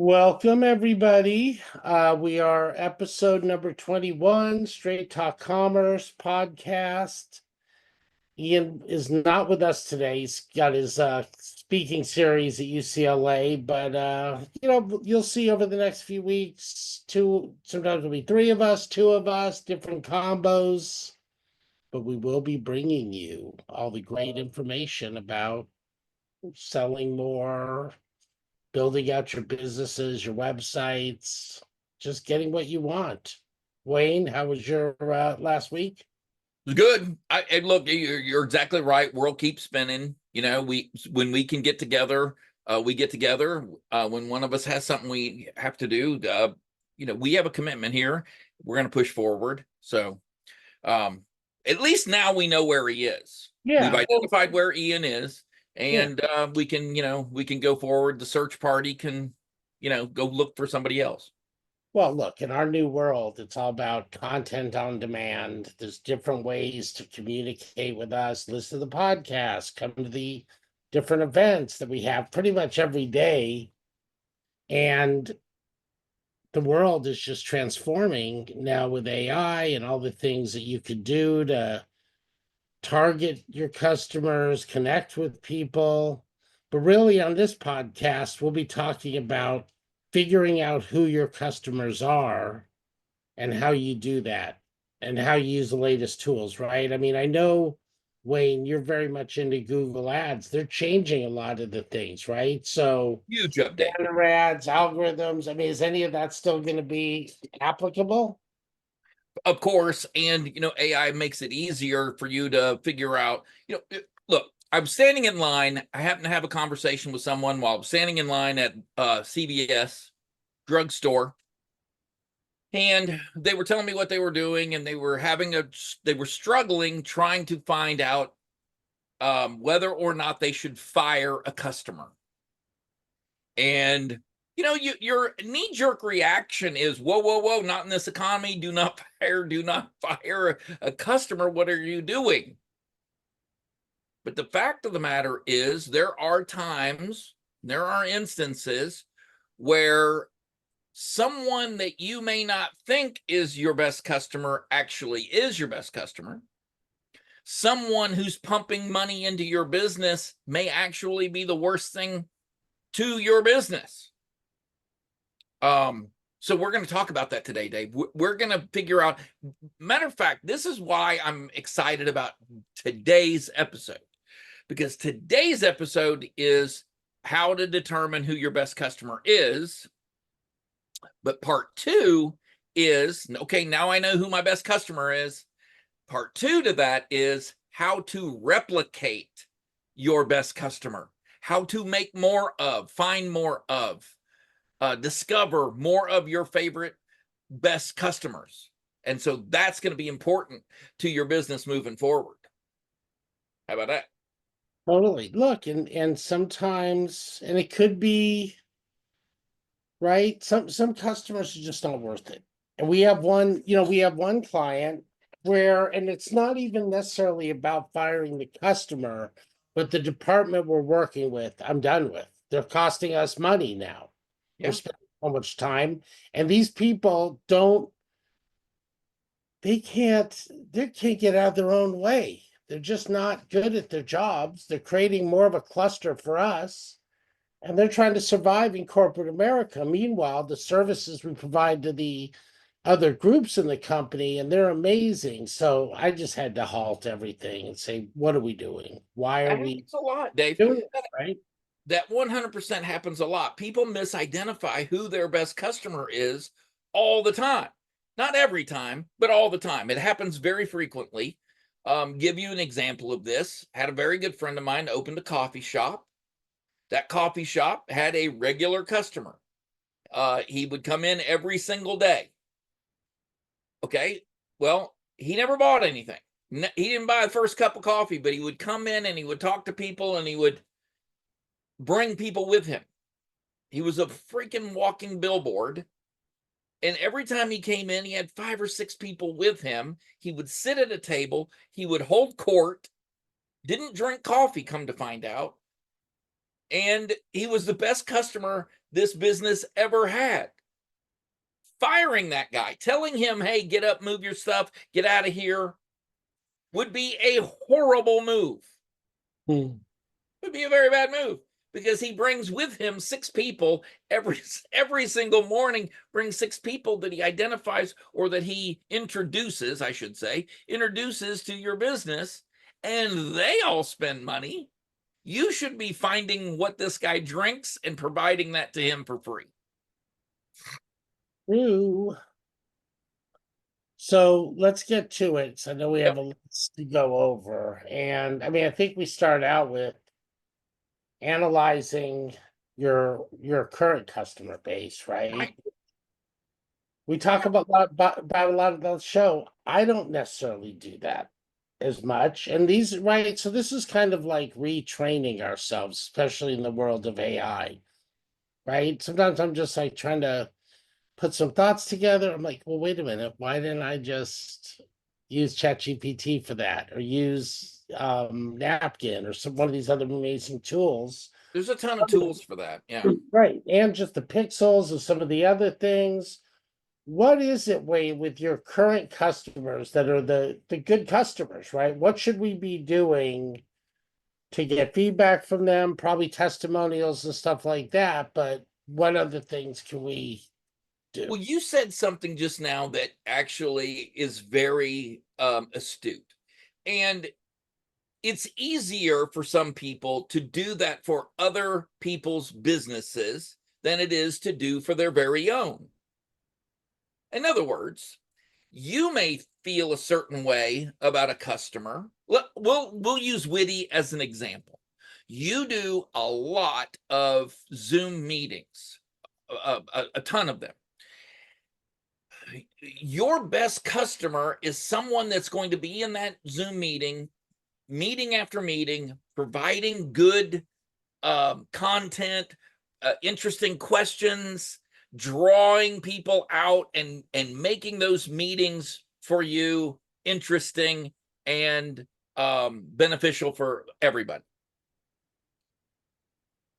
Welcome, everybody. We are episode number 21, Straight Talk Commerce podcast. Ian is not with us today. He's got his speaking series at UCLA, but you'll see over the next few weeks, sometimes it'll be three of us, two of us, different combos, but we will be bringing you all the great information about selling more, building out your businesses, your websites, just getting what you want. Wayne, how was your last week? Good. And look, you're exactly right. World keeps spinning. When we can get together, we get together. When one of us has something we have to do, we have a commitment here. We're going to push forward. So, at least now we know where he is. Yeah. We've identified where Ian is, and we can go forward. The search party can, go look for somebody else. Well, look, in our new world, it's all about content on demand. There's different ways to communicate with us. Listen to the podcast, come to the different events that we have pretty much every day. And the world is just transforming now with AI and all the things that you could do to target your customers, connect with people. But really, on this podcast, we'll be talking about figuring out who your customers are and how you do that and how you use the latest tools, right? I mean, I know, Wayne, you're very much into Google Ads. They're changing a lot of the things, right? So, Huge update. banner ads, algorithms. I mean, is any of that still going to be applicable? Of course, and AI makes it easier for you to figure out. Look, I'm standing in line. I happen to have a conversation with someone while I'm standing in line at CVS drugstore, and they were telling me what they were doing, and they were struggling trying to find out whether or not they should fire a customer. And your knee-jerk reaction is, whoa, whoa, whoa, not in this economy. Do not fire a customer. What are you doing? But the fact of the matter is there are instances where someone that you may not think is your best customer actually is your best customer. Someone who's pumping money into your business may actually be the worst thing to your business. So we're going to talk about that today, Dave. We're going to figure out, matter of fact, this is why I'm excited about today's episode, because today's episode is how to determine who your best customer is. But part two is, okay, now I know who my best customer is. Part two to that is how to replicate your best customer, how to make more of, find more of, discover more of your favorite best customers. And so that's going to be important to your business moving forward. How about that? Totally. Look, and sometimes, and it could be, right? Some customers are just not worth it. And we have one client where, and it's not even necessarily about firing the customer, but the department we're working with, I'm done with. They're costing us money now. Yeah. We're spending so much time, and these people they can't get out of their own way. They're just not good at their jobs. They're creating more of a cluster for us, and they're trying to survive in corporate America. Meanwhile, the services we provide to the other groups in the company, and they're amazing. So I just had to halt everything and say, what are we doing? Why are we It's a lot, Dave. doing it, right? That 100% happens a lot. People misidentify who their best customer is all the time. Not every time, but all the time. It happens very frequently. Give you an example of this. Had a very good friend of mine opened a coffee shop. That coffee shop had a regular customer. He would come in every single day. Okay, well, he never bought anything. He didn't buy the first cup of coffee, but he would come in and he would talk to people and he would bring people with him. He was a freaking walking billboard. And every time he came in, he had 5 or 6 people with him. He would sit at a table. He would hold court. Didn't drink coffee, come to find out. and he was the best customer this business ever had. Firing that guy, telling him, hey, get up, move your stuff, get out of here, would be a horrible move. Hmm. Would be a very bad move, because he brings with him 6 people every single morning, brings 6 people that he identifies, or that he introduces, I should say, introduces to your business, and they all spend money. You should be finding what this guy drinks and providing that to him for free. Ooh. So let's get to it. So I know we have Yep. a list to go over. And I mean, I think we start out with analyzing your current customer base, right? Right. We talk about a lot of the show. I don't necessarily do that as much. And these, right? So this is kind of like retraining ourselves, especially in the world of AI, right? Sometimes I'm just like trying to put some thoughts together. I'm like, well, wait a minute, why didn't I just use ChatGPT for that, or use Napkin, or some one of these other amazing tools? There's a ton of tools for that. Yeah. Right, and just the pixels and some of the other things. What is it, Wade, with your current customers that are the good customers, right? What should we be doing to get feedback from them? Probably testimonials and stuff like that, but what other things can we do? Well, you said something just now that actually is very astute. And it's easier for some people to do that for other people's businesses than it is to do for their very own. In other words, you may feel a certain way about a customer. We'll use Witty as an example. You do a lot of Zoom meetings, a ton of them. Your best customer is someone that's going to be in that Zoom meeting, meeting after meeting, providing good content, interesting questions, drawing people out, and making those meetings for you interesting and beneficial for everybody.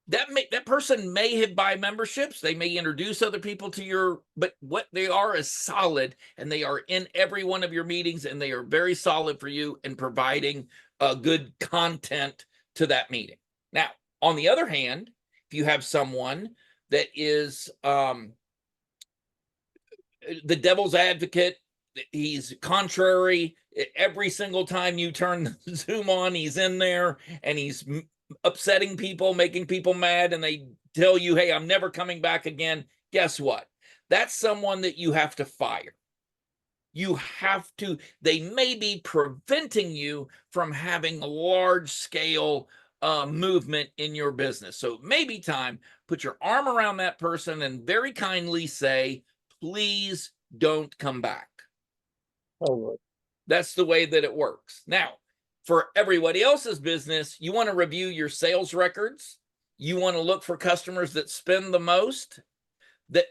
That person may have buy memberships, they may introduce other people to your, but what they are is solid, and they are in every one of your meetings, and they are very solid for you in providing good content to that meeting. Now, on the other hand, if you have someone that is the devil's advocate, he's contrary, every single time you turn Zoom on, he's in there and he's upsetting people, making people mad, and they tell you, hey, I'm never coming back again. Guess what? That's someone that you have to fire. You have to, they may be preventing you from having a large scale movement in your business. So it may be time, put your arm around that person and very kindly say, please don't come back. Oh, That's the way that it works. Now, for everybody else's business, you want to review your sales records. You want to look for customers that spend the most, that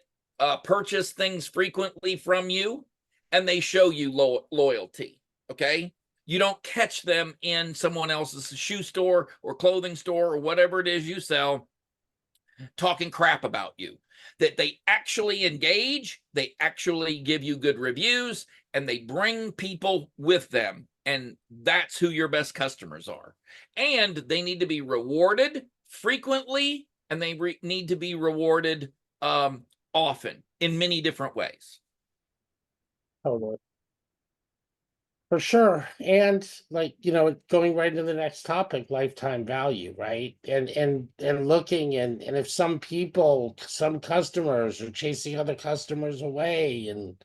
purchase things frequently from you, and they show you loyalty. Okay. You don't catch them in someone else's shoe store or clothing store or whatever it is you sell talking crap about you. That they actually engage, they actually give you good reviews, and they bring people with them. And that's who your best customers are. And they need to be rewarded frequently, and they need to be rewarded often in many different ways. totally. For sure. And like, going right into the next topic, lifetime value, right? And looking, and if some people, some customers are chasing other customers away, and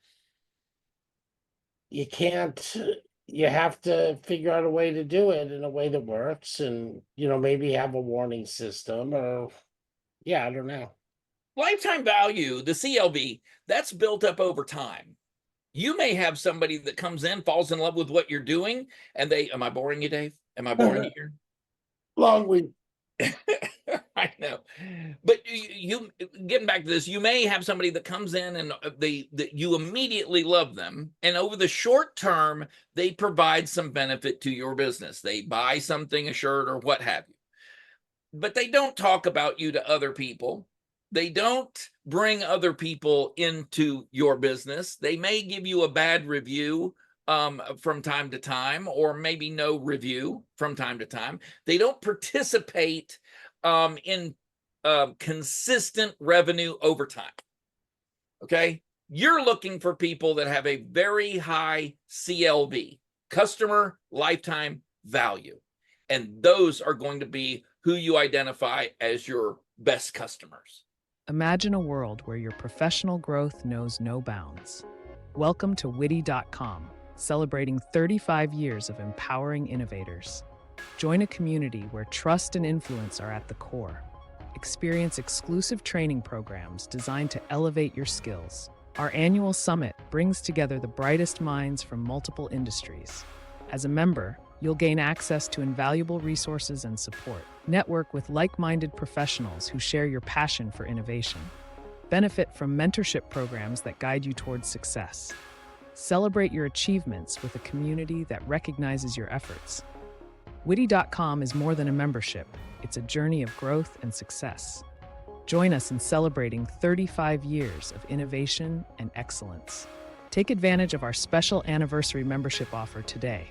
you can't, you have to figure out a way to do it in a way that works, and maybe have a warning system, or yeah, I don't know. Lifetime value, the CLV, that's built up over time. You may have somebody that comes in, falls in love with what you're doing, and am I boring you, Dave? Am I boring you here? Long week. I know, but you getting back to this, you may have somebody that comes in and that you immediately love them, and over the short term, they provide some benefit to your business. They buy something, a shirt, or what have you. but they don't talk about you to other people. They don't bring other people into your business. They may give you a bad review from time to time, or maybe no review from time to time. They don't participate in consistent revenue over time. Okay. You're looking for people that have a very high CLV, customer lifetime value. And those are going to be who you identify as your best customers. Imagine a world where your professional growth knows no bounds. Welcome to Witty.com, celebrating 35 years of empowering innovators. Join a community where trust and influence are at the core. Experience exclusive training programs designed to elevate your skills. Our annual summit brings together the brightest minds from multiple industries. As a member, you'll gain access to invaluable resources and support. Network with like-minded professionals who share your passion for innovation. Benefit from mentorship programs that guide you towards success. Celebrate your achievements with a community that recognizes your efforts. Witty.com is more than a membership. It's a journey of growth and success. Join us in celebrating 35 years of innovation and excellence. Take advantage of our special anniversary membership offer today.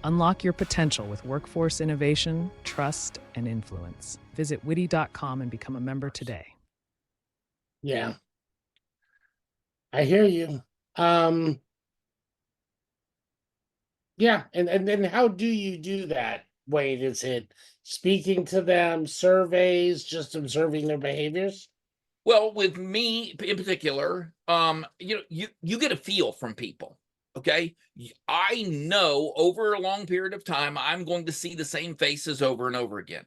Unlock your potential with workforce innovation, trust, and influence. Visit Witty.com and become a member today. Yeah, I hear you. Yeah, and then how do you do that, Wade? Is it speaking to them, surveys, just observing their behaviors? Well, with me in particular, you get a feel from people. Okay. I know over a long period of time, I'm going to see the same faces over and over again.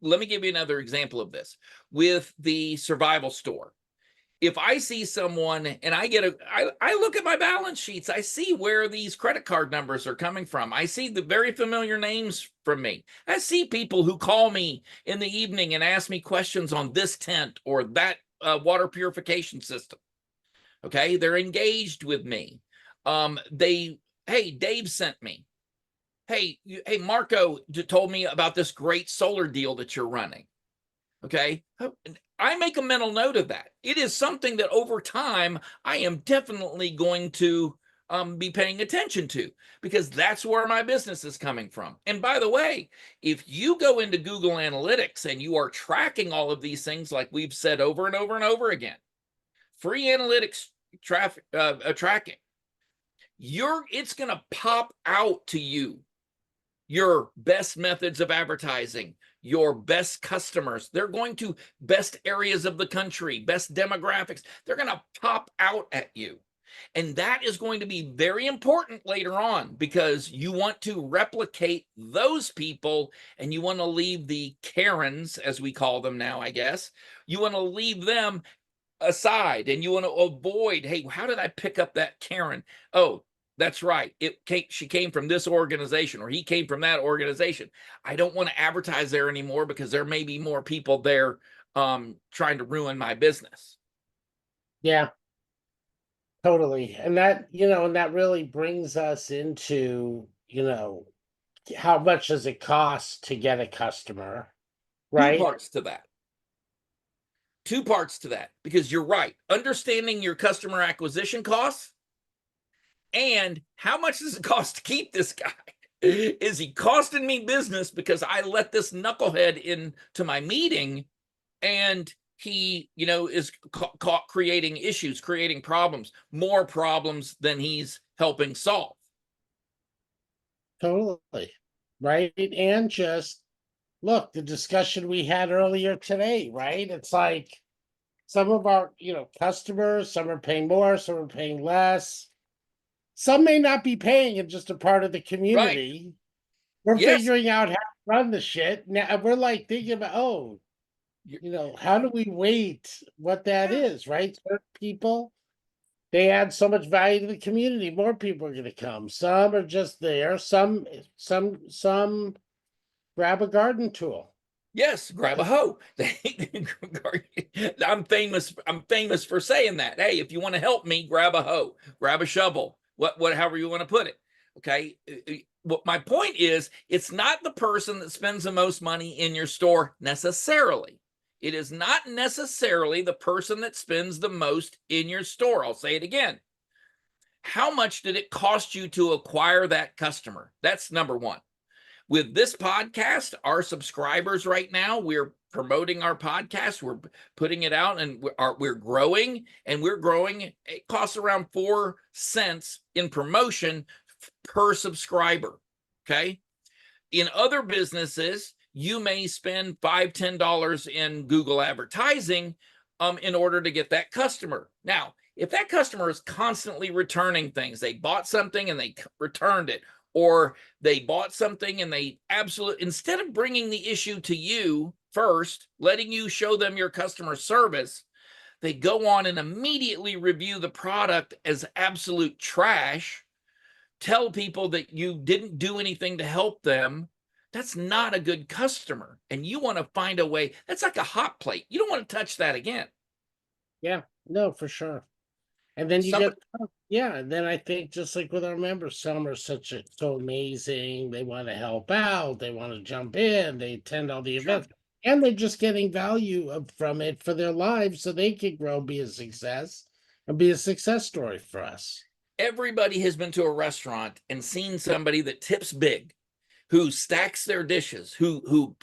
Let me give you another example of this with the survival store. If I see someone and I look at my balance sheets, I see where these credit card numbers are coming from. I see the very familiar names from me. I see people who call me in the evening and ask me questions on this tent or that water purification system. Okay. They're engaged with me. Hey, Dave sent me. Hey, Marco told me about this great solar deal that you're running. Okay. I make a mental note of that. It is something that over time, I am definitely going to be paying attention to, because that's where my business is coming from. And by the way, if you go into Google Analytics and you are tracking all of these things, like we've said over and over and over again, free analytics tracking, it's going to pop out to you your best methods of advertising, your best customers. They're going to best areas of the country, best demographics. They're going to pop out at you. And that is going to be very important later on, because you want to replicate those people and you want to leave the Karens, as we call them now, I guess. You want to leave them aside and you want to avoid, hey, how did I pick up that Karen? Oh, that's right. She came from this organization, or he came from that organization. I don't want to advertise there anymore because there may be more people there trying to ruin my business. Yeah, totally. And that really brings us into, how much does it cost to get a customer, Two right? parts to that. Two parts to that, because you're right. Understanding your customer acquisition costs and how much does it cost to keep this guy? Is he costing me business because I let this knucklehead into my meeting and he, is caught creating issues, creating problems, more problems than he's helping solve? Totally. Right. And just look, the discussion we had earlier today, right? It's like some of our, customers, some are paying more, some are paying less. Some may not be paying and just a part of the Right. community. We're Yes. figuring out how to run the shit. Now we're like thinking about, how do we weight what that Yeah. is, right? Certain people, they add so much value to the community. More people are gonna come. Some are just there, some grab a garden tool. Yes, grab a hoe. I'm famous for saying that. Hey, if you want to help me, grab a hoe, grab a shovel, however you want to put it. Okay. what my point is, it's not the person that spends the most money in your store necessarily. It is not necessarily the person that spends the most in your store. I'll say it again. How much did it cost you to acquire that customer? That's number one. With this podcast, our subscribers right now, we're promoting our podcast. We're putting it out, and we're growing, and we're growing. It costs around 4 cents in promotion per subscriber. Okay. In other businesses, you may spend $5-10 in Google advertising in order to get that customer. Now, if that customer is constantly returning things, they bought something and they returned it, or they bought something and they instead of bringing the issue to you first, letting you show them your customer service, they go on and immediately review the product as absolute trash, tell people that you didn't do anything to help them. That's not a good customer. And you want to find a way. That's like a hot plate. You don't want to touch that again. Yeah, no, for sure. And then you Somebody, get, yeah, and then I think just like with our members, some are so amazing. They want to help out, they want to jump in, they attend all the sure. events, and they're just getting value from it for their lives so they can grow, be a success, and be a success story for us. Everybody has been to a restaurant and seen somebody that tips big, who stacks their dishes, who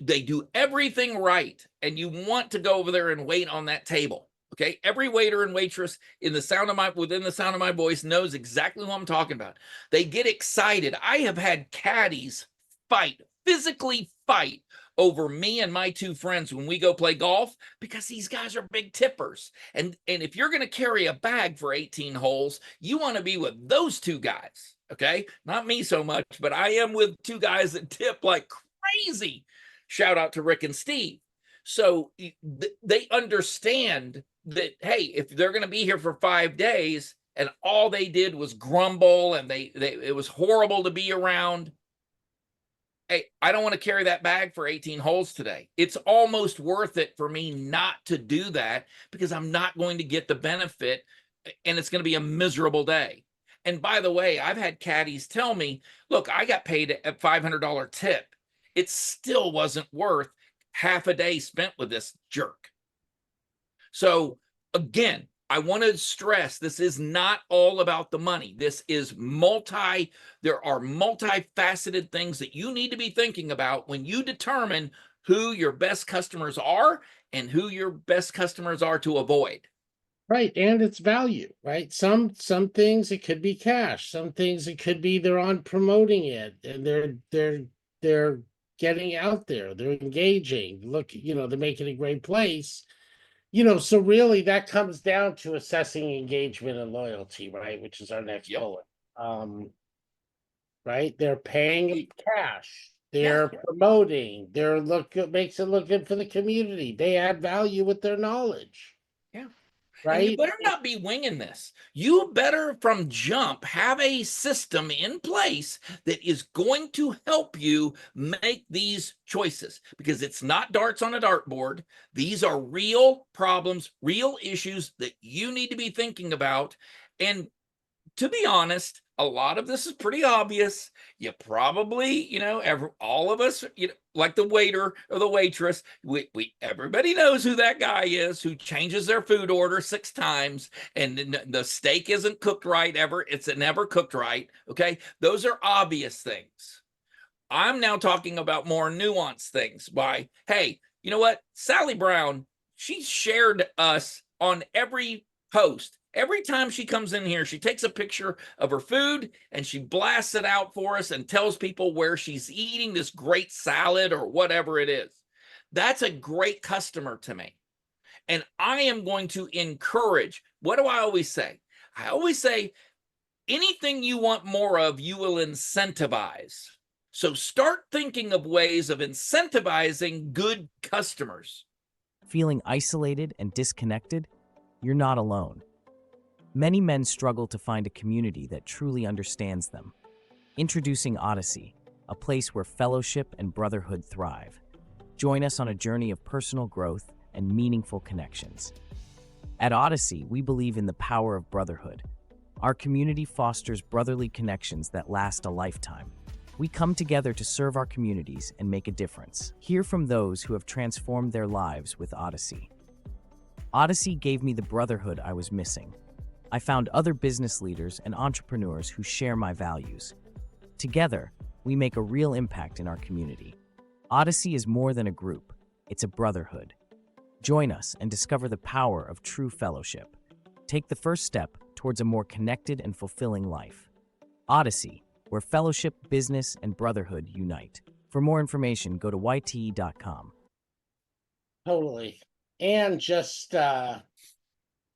they do everything right, and you want to go over there and wait on that table. Okay, every waiter and waitress within the sound of my voice knows exactly what I'm talking about. They get excited. I have had caddies physically fight over me and my 2 friends when we go play golf, because these guys are big tippers. And if you're going to carry a bag for 18 holes, you want to be with those 2 guys. Okay, not me so much, but I am with 2 guys that tip like crazy. Shout out to Rick and Steve. So they understand that, hey, if they're going to be here for 5 days and all they did was grumble and it was horrible to be around, hey, I don't want to carry that bag for 18 holes today. It's almost worth it for me not to do that, because I'm not going to get the benefit, and it's going to be a miserable day. And by the way, I've had caddies tell me, look, I got paid a $500 tip. It still wasn't worth half a day spent with this jerk. So again, I want to stress, this is not all about the money. This is there are multifaceted things that you need to be thinking about when you determine who your best customers are and who your best customers are to avoid. Right, and it's value, right? Some things it could be cash, some things it could be they're on promoting it, and they're getting out there, they're engaging. Look, they're making a great place. So really that comes down to assessing engagement and loyalty, right? Which is our next Yep. bullet. Right? They're paying cash, Yeah. they're promoting, makes it look good for the community. They add value with their knowledge, Yeah. And you right? better not be winging this. You better from jump have a system in place that is going to help you make these choices, because it's not darts on a dartboard. These are real problems, real issues that you need to be thinking about. And to be honest, a lot of this is pretty obvious. You probably, all of us, like the waiter or the waitress, everybody knows who that guy is who changes their food order 6 times, and the steak isn't cooked right ever. It's never cooked right. Okay, those are obvious things. I'm now talking about more nuanced things. Hey, you know what? Sally Brown, she shared us on every post. Every time she comes in here, she takes a picture of her food and she blasts it out for us and tells people where she's eating this great salad or whatever it is. That's a great customer to me. And I am going to encourage, what do I always say? I always say, anything you want more of, you will incentivize. So start thinking of ways of incentivizing good customers. Feeling isolated and disconnected? You're not alone. Many men struggle to find a community that truly understands them. Introducing Odyssey, a place where fellowship and brotherhood thrive. Join us on a journey of personal growth and meaningful connections. At Odyssey, we believe in the power of brotherhood. Our community fosters brotherly connections that last a lifetime. We come together to serve our communities and make a difference. Hear from those who have transformed their lives with Odyssey. Odyssey gave me the brotherhood I was missing. I found other business leaders and entrepreneurs who share my values. Together, we make a real impact in our community. Odyssey is more than a group, it's a brotherhood. Join us and discover the power of true fellowship. Take the first step towards a more connected and fulfilling life. Odyssey, where fellowship, business, and brotherhood unite. For more information, go to yte.com. Totally. And just no,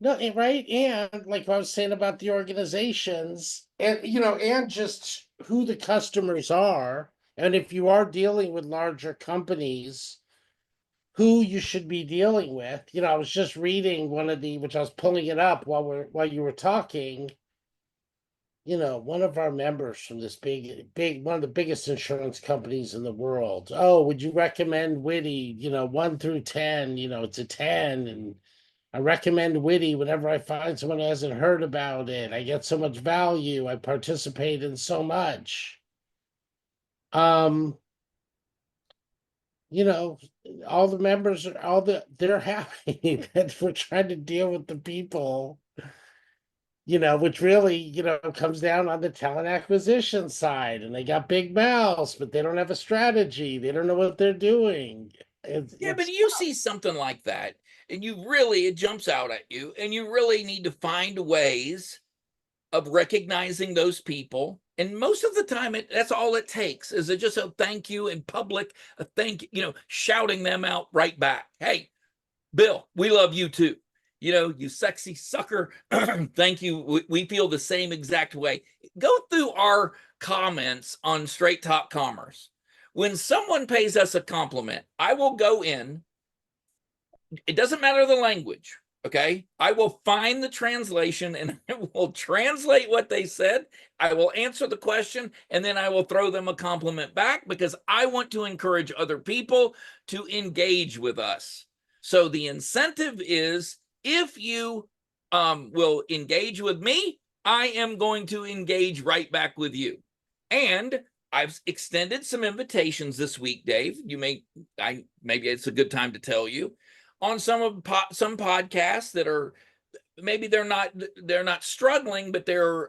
right? And like I was saying about the organizations, and and just who the customers are, and if you are dealing with larger companies, who you should be dealing with. I was just reading which I was pulling it up while you were talking. One of our members from this one of the biggest insurance companies in the world. Oh, would you recommend Witty? 1 through 10, it's a 10. And I recommend Witty whenever I find someone who hasn't heard about it. I get so much value. I participate in so much. Um, you know, all the members are they're happy that we're trying to deal with the people, which really, comes down on the talent acquisition side. And they got big mouths, but they don't have a strategy. They don't know what they're doing. Yeah, but It's you see something like that, and it jumps out at you, and you really need to find ways of recognizing those people. And most of the time, that's all it takes is just a thank you in public, a thank you, shouting them out right back. Hey, Bill, we love you too. You sexy sucker. Thank you. We feel the same exact way. Go through our comments on Straight Talk Commerce. When someone pays us a compliment, I will go in. It doesn't matter the language. Okay. I will find the translation and I will translate what they said. I will answer the question and then I will throw them a compliment back because I want to encourage other people to engage with us. So the incentive is if you will engage with me, I am going to engage right back with you. And I've extended some invitations this week, Dave. Maybe it's a good time to tell you on some podcasts that are maybe they're not struggling, but they're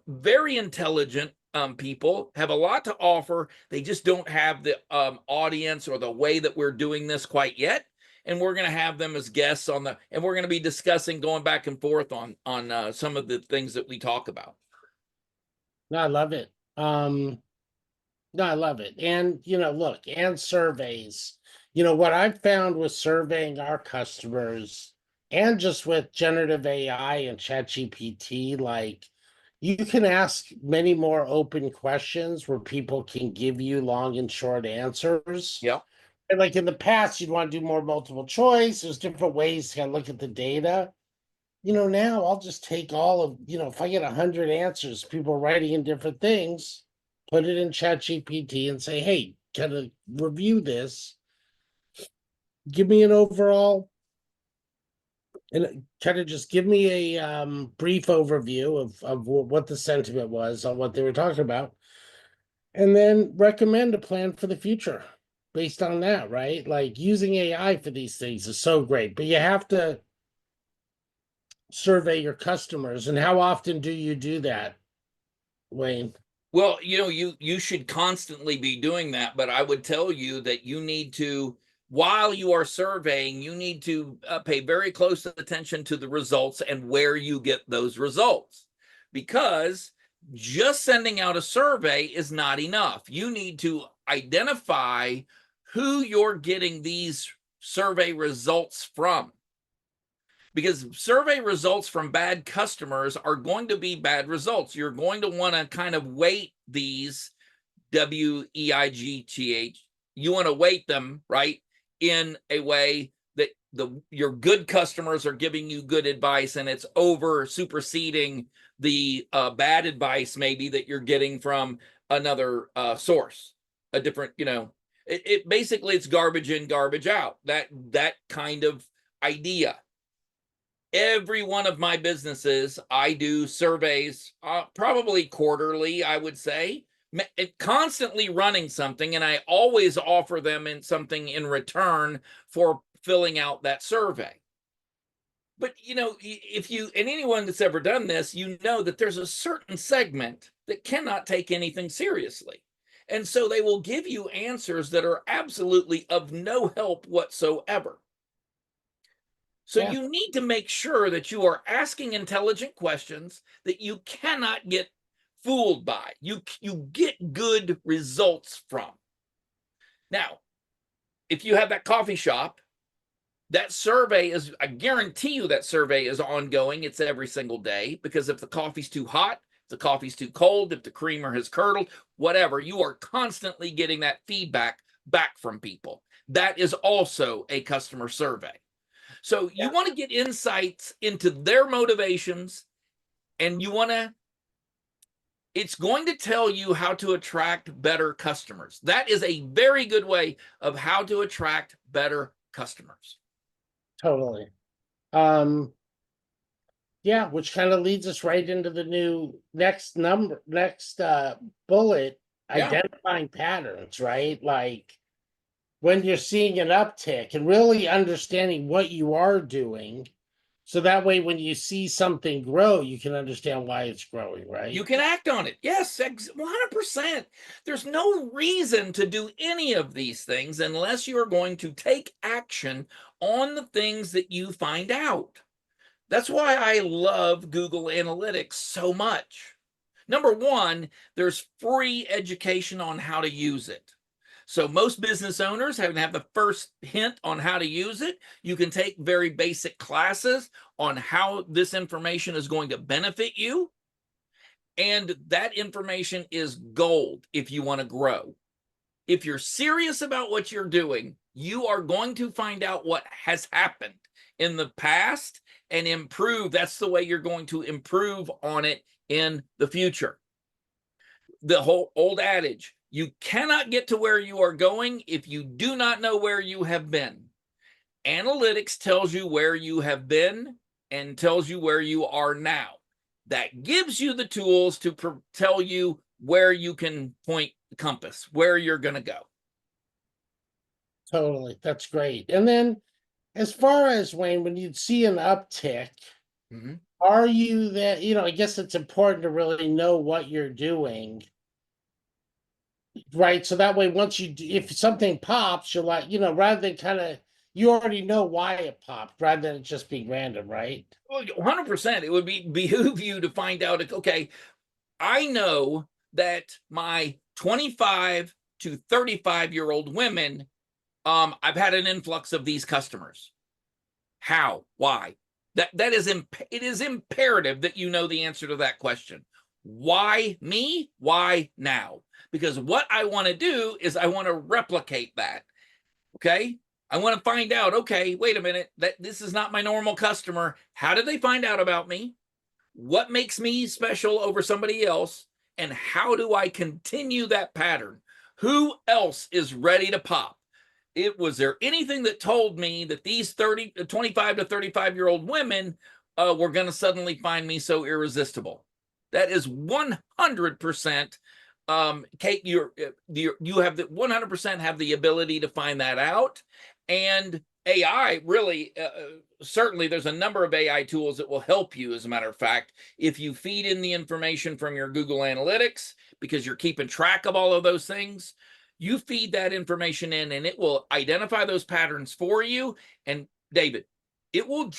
very intelligent people, have a lot to offer. They just don't have the audience or the way that we're doing this quite yet. And we're going to have them as guests and we're going to be discussing going back and forth on some of the things that we talk about. No, I love it. No, I love it. And, look, and surveys. What I've found with surveying our customers and just with generative AI and ChatGPT, like you can ask many more open questions where people can give you long and short answers. Yeah. And like in the past, you'd want to do more multiple choice. There's different ways to kind of look at the data. Now I'll just take all of, if I get 100 answers, people writing in different things, put it in ChatGPT and say, hey, kind of review this. Give me an overall, and kind of just give me a brief overview of what the sentiment was on what they were talking about. And then recommend a plan for the future based on that, right? Like using AI for these things is so great, but you have to survey your customers. And how often do you do that, Wayne? Well, you should constantly be doing that, but I would tell you that you need to, while you are surveying, you need to pay very close attention to the results and where you get those results, because just sending out a survey is not enough. You need to identify who you're getting these survey results from, because survey results from bad customers are going to be bad results. You're going to want to kind of weight these WEIGTH. You want to weight them, right, in a way that your good customers are giving you good advice and it's over superseding the bad advice maybe that you're getting from another source, a different, it basically it's garbage in, garbage out, that kind of idea. Every one of my businesses, I do surveys, probably quarterly, I would say, constantly running something, and I always offer them in something in return for filling out that survey. But if you, and anyone that's ever done this, you know that there's a certain segment that cannot take anything seriously. And so they will give you answers that are absolutely of no help whatsoever. So Yeah. you need to make sure that you are asking intelligent questions that you cannot get fooled by. You get good results from. Now, if you have that coffee shop, that survey is, I guarantee you that survey is ongoing. It's every single day, because if the coffee's too hot, if the coffee's too cold, if the creamer has curdled, whatever, you are constantly getting that feedback back from people. That is also a customer survey. So you want to get insights into their motivations, and it's going to tell you how to attract better customers. That is a very good way of how to attract better customers. Totally. Yeah, which kind of leads us right into the next bullet, Yeah. identifying patterns, right? Like when you're seeing an uptick and really understanding what you are doing. So that way, when you see something grow, you can understand why it's growing, right? You can act on it. Yes, 100%. There's no reason to do any of these things unless you are going to take action on the things that you find out. That's why I love Google Analytics so much. Number one, there's free education on how to use it. So most business owners have the first hint on how to use it. You can take very basic classes on how this information is going to benefit you. And that information is gold if you want to grow. If you're serious about what you're doing, you are going to find out what has happened in the past and improve. That's the way you're going to improve on it in the future. The whole old adage, you cannot get to where you are going if you do not know where you have been. Analytics tells you where you have been and tells you where you are now. That gives you the tools to tell you where you can point the compass, where you're going to go. Totally. That's great. And then as far as Wayne, when you see an uptick, are you that, I guess it's important to really know what you're doing. Right. So that way, if something pops, you're like, rather than you already know why it popped rather than it just being random, right? Well, 100%. It would behoove you to find out, okay, I know that my 25 to 35-year-old women, I've had an influx of these customers. How? Why? It is imperative that you know the answer to that question. Why me? Why now? Because what I want to do is I want to replicate that. Okay? I want to find out, okay, wait a minute, that this is not my normal customer. How did they find out about me? What makes me special over somebody else? And how do I continue that pattern? Who else is ready to pop? Was there anything that told me that these 25 to 35-year-old women were going to suddenly find me so irresistible? That is 100%. Kate, you have the 100% have the ability to find that out. And AI really, certainly there's a number of AI tools that will help you. As a matter of fact, if you feed in the information from your Google Analytics, because you're keeping track of all of those things, you feed that information in and it will identify those patterns for you. And David, it will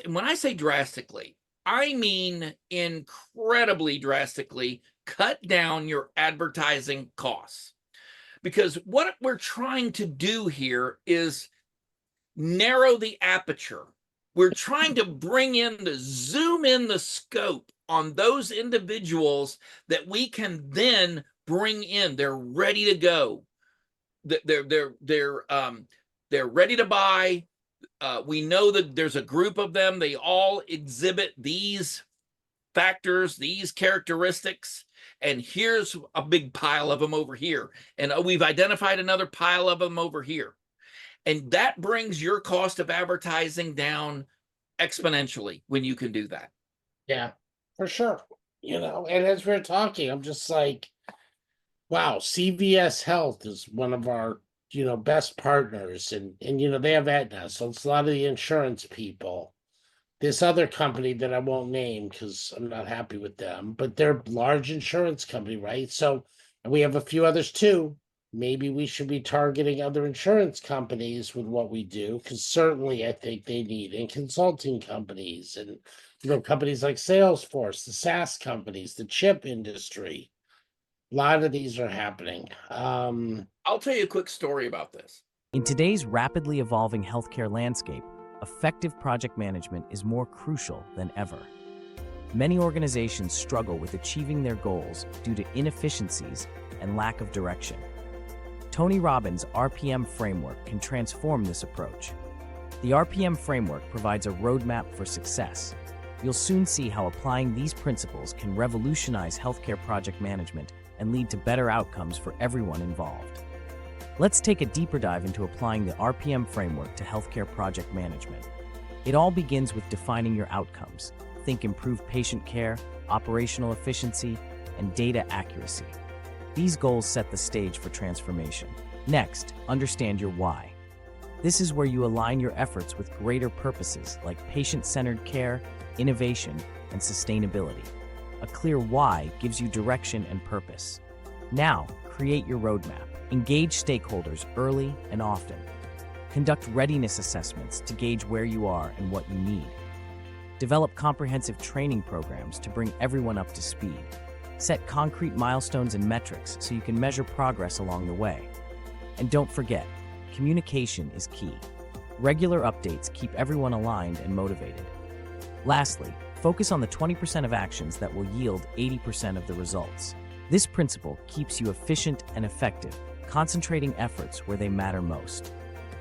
and when I say drastically, I mean incredibly drastically cut down your advertising costs. Because what we're trying to do here is narrow the aperture. We're trying to zoom in the scope on those individuals that we can then bring in. They're ready to go. They're ready to buy. We know that there's a group of them. They all exhibit these factors, these characteristics. And here's a big pile of them over here. And we've identified another pile of them over here. And that brings your cost of advertising down exponentially when you can do that. Yeah, for sure. And as we're talking, I'm just like, wow, CVS Health is one of our, best partners. And they have Aetna. So it's a lot of the insurance people. This other company that I won't name because I'm not happy with them, but they're a large insurance company, right? So, and we have a few others too. Maybe we should be targeting other insurance companies with what we do, because certainly I think they need, and consulting companies and companies like Salesforce, the SaaS companies, the chip industry. A lot of these are happening. I'll tell you a quick story about this. In today's rapidly evolving healthcare landscape, effective project management is more crucial than ever. Many organizations struggle with achieving their goals due to inefficiencies and lack of direction. Tony Robbins' RPM framework can transform this approach. The RPM framework provides a roadmap for success. You'll soon see how applying these principles can revolutionize healthcare project management and lead to better outcomes for everyone involved. Let's take a deeper dive into applying the RPM framework to healthcare project management. It all begins with defining your outcomes. Think improved patient care, operational efficiency, and data accuracy. These goals set the stage for transformation. Next, understand your why. This is where you align your efforts with greater purposes like patient-centered care, innovation, and sustainability. A clear why gives you direction and purpose. Now, create your roadmap. Engage stakeholders early and often. Conduct readiness assessments to gauge where you are and what you need. Develop comprehensive training programs to bring everyone up to speed. Set concrete milestones and metrics so you can measure progress along the way. And don't forget, communication is key. Regular updates keep everyone aligned and motivated. Lastly, focus on the 20% of actions that will yield 80% of the results. This principle keeps you efficient and effective, concentrating efforts where they matter most.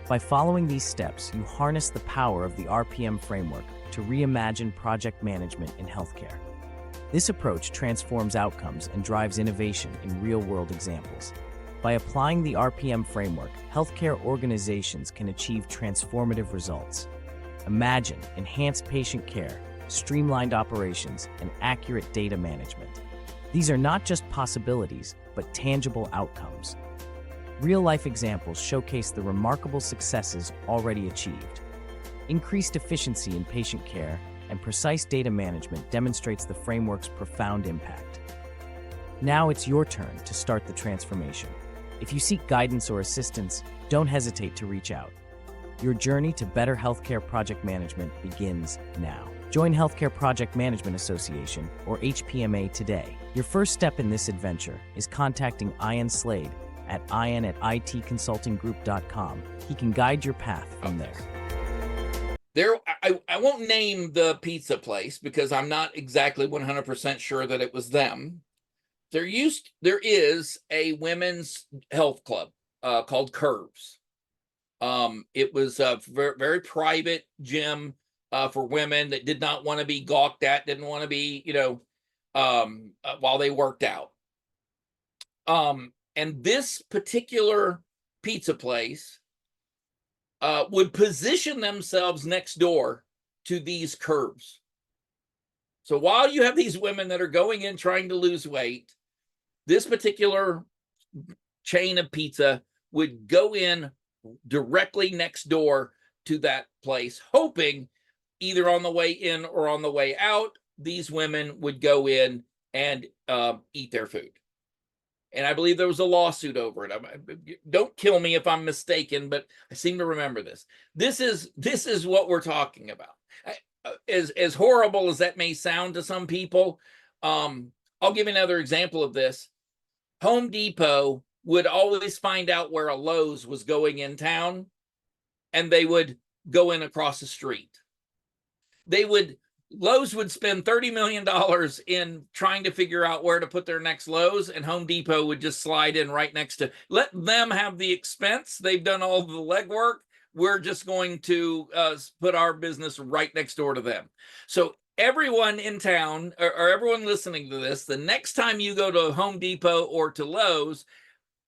By following these steps, you harness the power of the RPM framework to reimagine project management in healthcare. This approach transforms outcomes and drives innovation in real-world examples. By applying the RPM framework, healthcare organizations can achieve transformative results. Imagine enhanced patient care, streamlined operations, and accurate data management. These are not just possibilities, but tangible outcomes. Real-life examples showcase the remarkable successes already achieved. Increased efficiency in patient care and precise data management demonstrates the framework's profound impact. Now it's your turn to start the transformation. If you seek guidance or assistance, don't hesitate to reach out. Your journey to better healthcare project management begins now. Join Healthcare Project Management Association, or HPMA, today. Your first step in this adventure is contacting Ian Slade at ian@itconsultinggroup.com. He can guide your path from there. I won't name the pizza place because I'm not exactly 100% sure that it was them. There is a women's health club called Curves. It was a very, very private gym for women that did not want to be gawked at, didn't want to be, while they worked out. And this particular pizza place would position themselves next door to these Curves. So while you have these women that are going in trying to lose weight, this particular chain of pizza would go in directly next door to that place, hoping either on the way in or on the way out, these women would go in and eat their food. And I believe there was a lawsuit over it. Don't kill me if I'm mistaken, but I seem to remember this. This is what we're talking about. As horrible as that may sound to some people, I'll give you another example of this. Home Depot would always find out where a Lowe's was going in town, and they would go in across the street. Lowe's would spend $30 million in trying to figure out where to put their next Lowe's, and Home Depot would just slide in right next to, let them have the expense. They've done all the legwork. We're just going to put our business right next door to them. So everyone in town, or everyone listening to this, the next time you go to Home Depot or to Lowe's,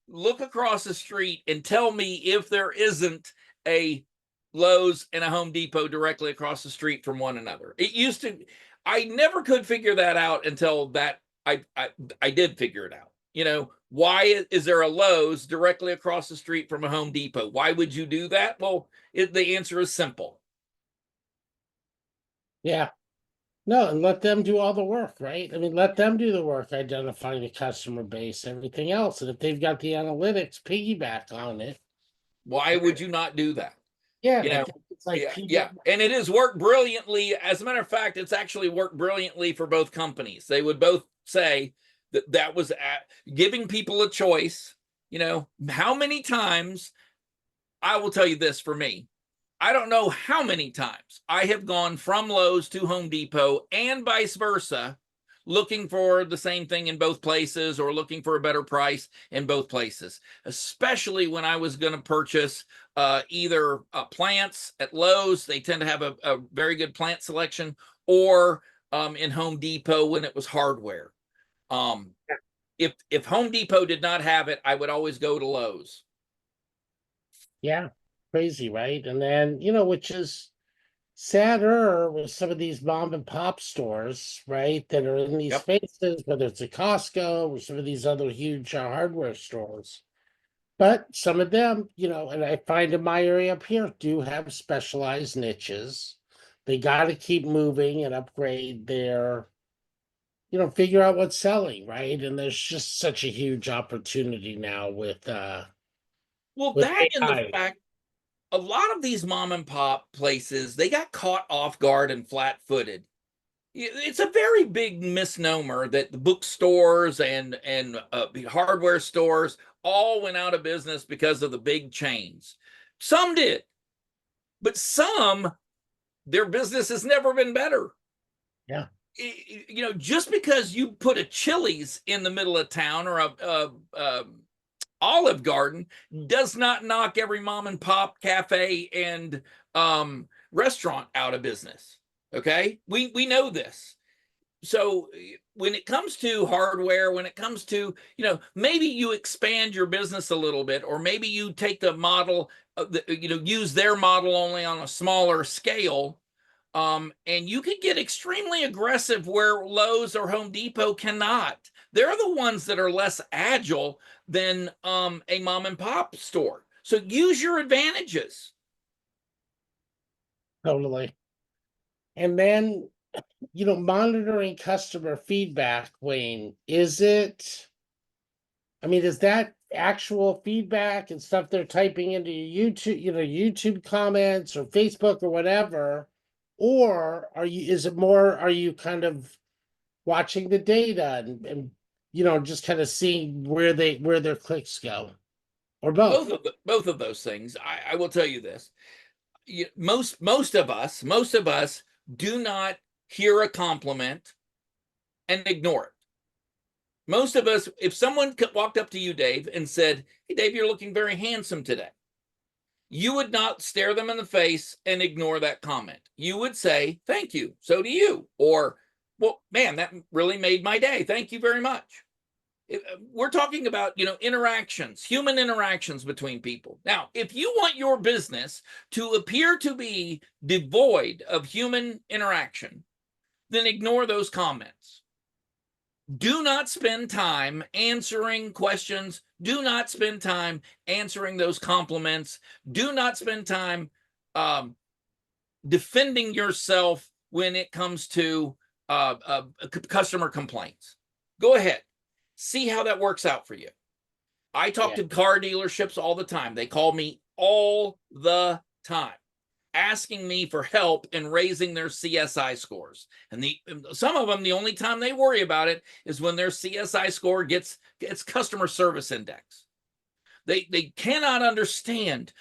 look across the street and tell me if there isn't a Lowe's and a Home Depot directly across the street from one another. It used to, I never could figure that out until that I did figure it out. You know, why is there a Lowe's directly across the street from a Home Depot? Why would you do that? Well, the answer is simple. Yeah. No, and let them do all the work, right? I mean, let them do the work, identifying the customer base, everything else. And if they've got the analytics, piggyback on it. Why would you not do that? Yeah, You know, it's like yeah. And it has worked brilliantly. As a matter of fact, it's actually worked brilliantly for both companies. They would both say that was giving people a choice. You know, how many times, I will tell you this for me, I don't know how many times I have gone from Lowe's to Home Depot and vice versa, looking for the same thing in both places or looking for a better price in both places, especially when I was going to purchase either plants at Lowe's. They tend to have a very good plant selection, or in Home Depot when it was hardware. If Home Depot did not have it, I would always go to Lowe's. yeah, crazy, right? And then, which is sadder with some of these mom and pop stores, right, that are in these Yep. spaces, whether it's a Costco or some of these other huge hardware stores. But some of them, and I find in my area up here, do have specialized niches. They got to keep moving and upgrade their, figure out what's selling, right? And there's just such a huge opportunity now with Well, with that and the AI. fact a lot of these mom and pop places, they got caught off guard and flat-footed. It's a very big misnomer that the bookstores and hardware stores all went out of business because of the big chains. Some did, but some, their business has never been better. Yeah. Just because you put a Chili's in the middle of town or a Olive Garden does not knock every mom and pop cafe and restaurant out of business. Okay, we know this. So when it comes to hardware, when it comes to, maybe you expand your business a little bit, or maybe you take the model, use their model only on a smaller scale. And you can get extremely aggressive where Lowe's or Home Depot cannot. They're the ones that are less agile than a mom and pop store. So use your advantages. Totally. And then, monitoring customer feedback, Wayne, is that actual feedback and stuff they're typing into your YouTube comments or Facebook or whatever? Or are you kind of watching the data and just kind of seeing where their clicks go? Or both? Both of those things. I will tell you this. Most of us do not hear a compliment and ignore it. Most of us, if someone walked up to you, Dave, and said, "Hey, Dave, you're looking very handsome today," you would not stare them in the face and ignore that comment. You would say, "Thank you. So do you." Or, "Well, man, that really made my day. Thank you very much." We're talking about, interactions, human interactions between people. Now, if you want your business to appear to be devoid of human interaction, then ignore those comments. Do not spend time answering questions. Do not spend time answering those compliments. Do not spend time defending yourself when it comes to customer complaints. Go ahead. See how that works out for you. I talk to car dealerships all the time. They call me all the time, asking me for help in raising their CSI scores. And some of them, the only time they worry about it is when their CSI score gets customer service index. They cannot understand.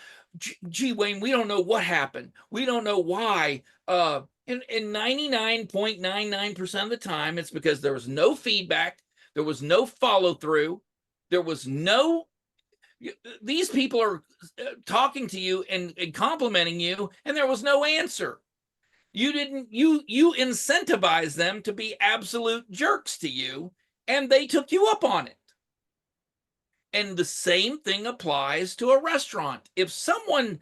Gee, Wayne, we don't know what happened. We don't know why. And 99.99% of the time, it's because there was no feedback. There was no follow through. There was no. These people are talking to you and complimenting you, and there was no answer. You didn't. You incentivized them to be absolute jerks to you, and they took you up on it. And the same thing applies to a restaurant. If someone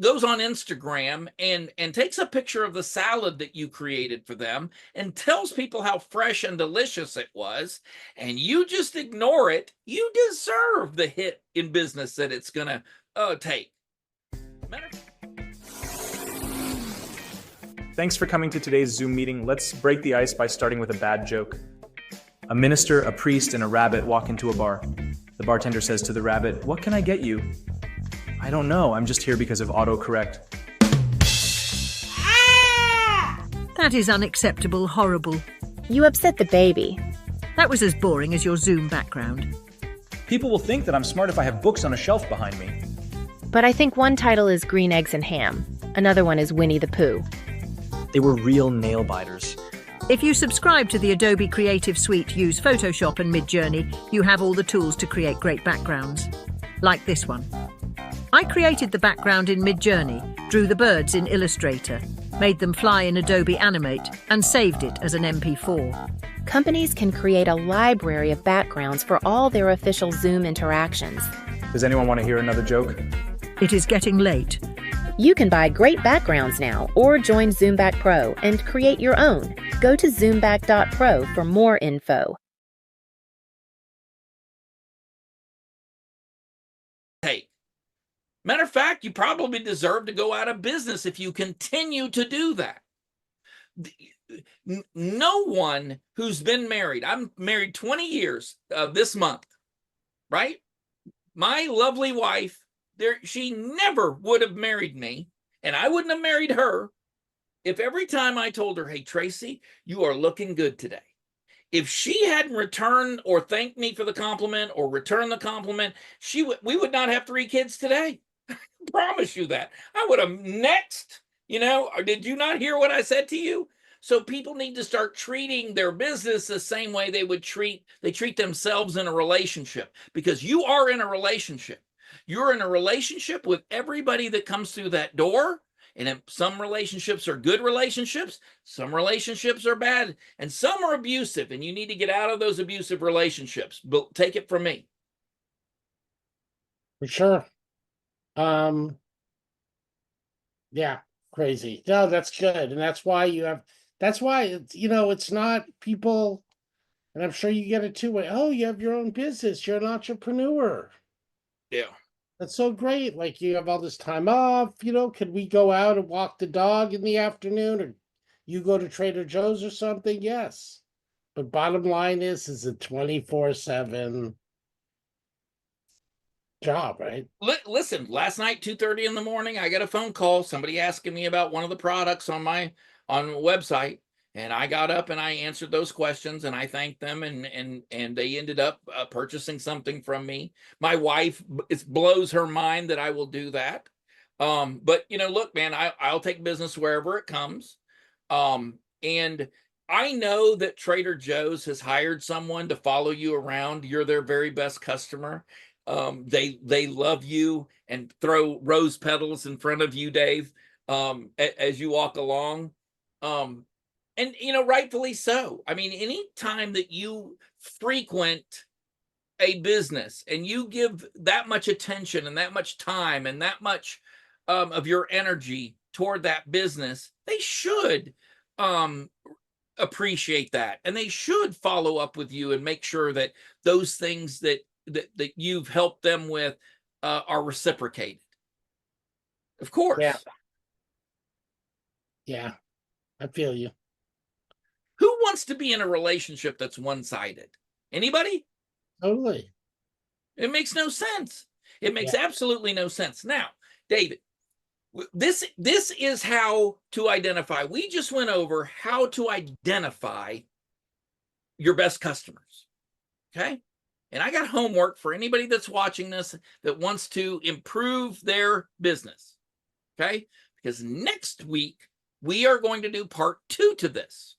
goes on Instagram and takes a picture of the salad that you created for them and tells people how fresh and delicious it was, and you just ignore it, you deserve the hit in business that it's going to take. Thanks for coming to today's Zoom meeting. Let's break the ice by starting with a bad joke. A minister, a priest, and a rabbit walk into a bar. The bartender says to the rabbit, "What can I get you?" "I don't know, I'm just here because of autocorrect." That is unacceptable, horrible. You upset the baby. That was as boring as your Zoom background. People will think that I'm smart if I have books on a shelf behind me. But I think one title is Green Eggs and Ham. Another one is Winnie the Pooh. They were real nail biters. If you subscribe to the Adobe Creative Suite, use Photoshop and Midjourney, you have all the tools to create great backgrounds. Like this one. I created the background in Midjourney, drew the birds in Illustrator, made them fly in Adobe Animate, and saved it as an MP4. Companies can create a library of backgrounds for all their official Zoom interactions. Does anyone want to hear another joke? It is getting late. You can buy great backgrounds now or join Zoomback Pro and create your own. Go to zoomback.pro for more info. Hey, matter of fact, you probably deserve to go out of business if you continue to do that. No one who's been married, I'm married 20 years this month, right? My lovely wife, she never would have married me, and I wouldn't have married her if every time I told her, "Hey, Tracy, you are looking good today." If she hadn't returned or thanked me for the compliment or returned the compliment, we would not have 3 kids today. I promise you that. I would have next, or did you not hear what I said to you? So people need to start treating their business the same way they treat themselves in a relationship, because you are in a relationship. You're in a relationship with everybody that comes through that door. And some relationships are good relationships, some relationships are bad, and some are abusive, and you need to get out of those abusive relationships. But take it from me. For sure. Yeah, crazy. No, that's good. And that's why it's not people, and I'm sure you get it too. Oh, you have your own business. You're an entrepreneur. Yeah. That's so great. Like, you have all this time off, could we go out and walk the dog in the afternoon, or you go to Trader Joe's or something? Yes. But bottom line is a 24/7 job, right? Listen, last night, 2:30 in the morning, I got a phone call, somebody asking me about one of the products on the website. And I got up and I answered those questions, and I thanked them, and they ended up purchasing something from me. My wife, it blows her mind that I will do that. But look, man, I'll take business wherever it comes. And I know that Trader Joe's has hired someone to follow you around. You're their very best customer. They love you and throw rose petals in front of you, Dave, as you walk along. And, rightfully so. I mean, any time that you frequent a business and you give that much attention and that much time and that much of your energy toward that business, they should appreciate that. And they should follow up with you and make sure that those things that you've helped them with are reciprocated. Of course. Yeah, I feel you. Who wants to be in a relationship that's one-sided? Anybody? Totally. It makes no sense. It makes absolutely no sense. Now, David, this is how to identify. We just went over how to identify your best customers. Okay? And I got homework for anybody that's watching this that wants to improve their business. Okay? Because next week, we are going to do part 2 to this.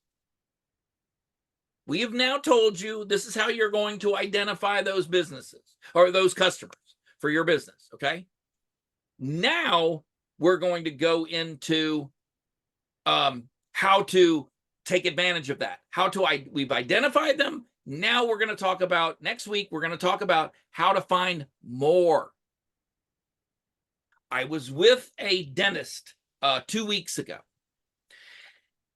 We have now told you this is how you're going to identify those businesses or those customers for your business, okay? Now we're going to go into how to take advantage of that. We've identified them. Now we're going to talk about, next week, we're going to talk about how to find more. I was with a dentist 2 weeks ago,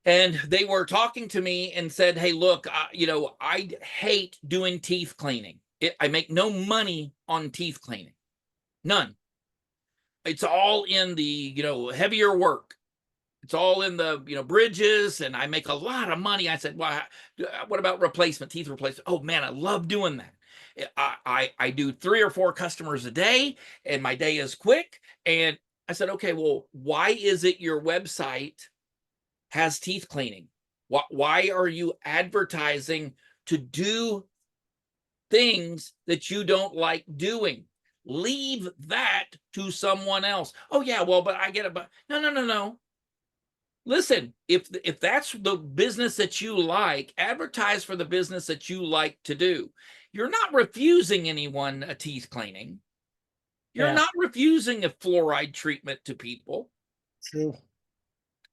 and they were talking to me and said, "Hey, look, I hate doing teeth cleaning. I make no money on teeth cleaning, none. It's all in the heavier work. It's all in the bridges, and I make a lot of money." I said, "Well, what about teeth replacement?" "Oh man, I love doing that. I do 3 or 4 customers a day, and my day is quick." And I said, "Okay, well, why is it your website has teeth cleaning? Why are you advertising to do things that you don't like doing? Leave that to someone else." "Oh yeah, well, but I get it." But no. Listen, if that's the business that you like, advertise for the business that you like to do. You're not refusing anyone a teeth cleaning. You're Yeah, not refusing a fluoride treatment to people. true.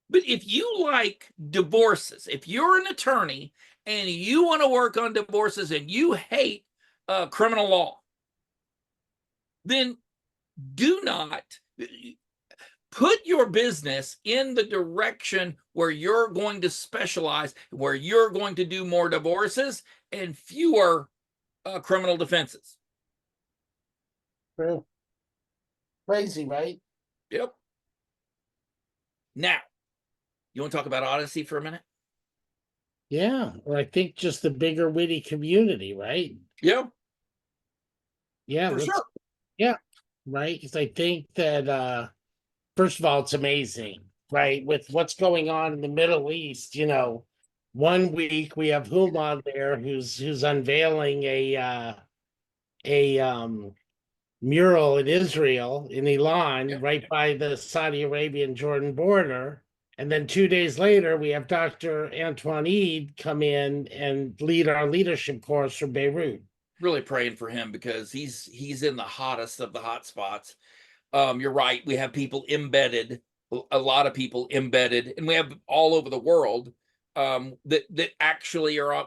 But if you like divorces, if you're an attorney and you want to work on divorces and you hate criminal law, then do not put your business in the direction where you're going to specialize, where you're going to do more divorces and fewer criminal defenses. True. Crazy, right? Yep. Now, you want to talk about Odyssey for a minute? Yeah. Or I think just the bigger witty community, right? Yeah, Yeah, for let's sure. yeah, right. Because I think that first of all, it's amazing, right? With what's going on in the Middle East, 1 week we have Human there who's unveiling a mural in Israel in Yeah, Iran, right by the Saudi Arabian Jordan border. And then 2 days later, we have Dr. Antoine Eid come in and lead our leadership course for Beirut. really praying for him because he's in the hottest of the hot spots. You're right. We have people embedded, a lot of people embedded, and we have all over the world that actually are,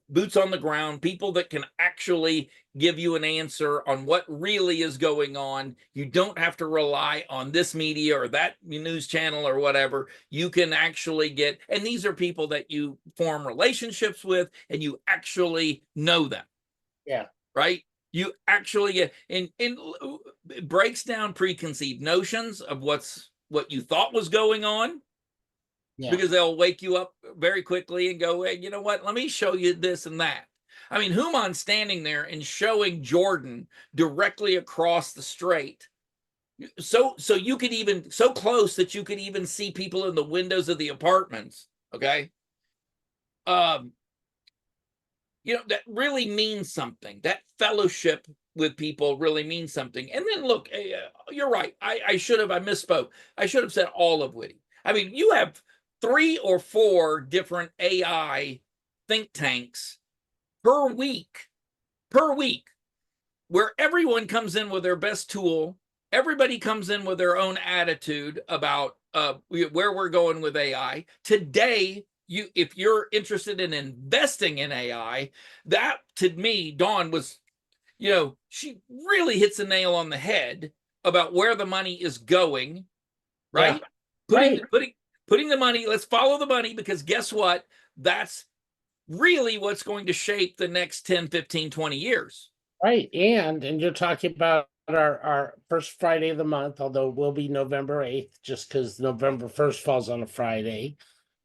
boots on the ground, people that can actually give you an answer on what really is going on. You don't have to rely on this media or that news channel or whatever. You can actually get, and these are people that you form relationships with and you actually know them, Yeah, right? You actually get, and it breaks down preconceived notions of what you thought was going on, yeah, because they'll wake you up very quickly and go, "Hey, you know what? Let me show you this and that." I mean, Human's standing there and showing Jordan directly across the strait. So you could even, so close that you could even see people in the windows of the apartments. Okay. Um, that really means something. That fellowship with people really means something. And then look, you're right. I misspoke. I should have said all of Witty. I mean, you have 3 or 4 different AI think tanks per week, where everyone comes in with their best tool. Everybody comes in with their own attitude about where we're going with AI. Today, if you're interested in investing in AI, that to me, Dawn was, she really hits the nail on the head about where the money is going, yeah, right? Putting right, putting the money, let's follow the money, because guess what? That's really what's going to shape the next 10, 15, 20 years. right. And you're talking about our first Friday of the month, although it will be November 8th, just because November 1st falls on a Friday.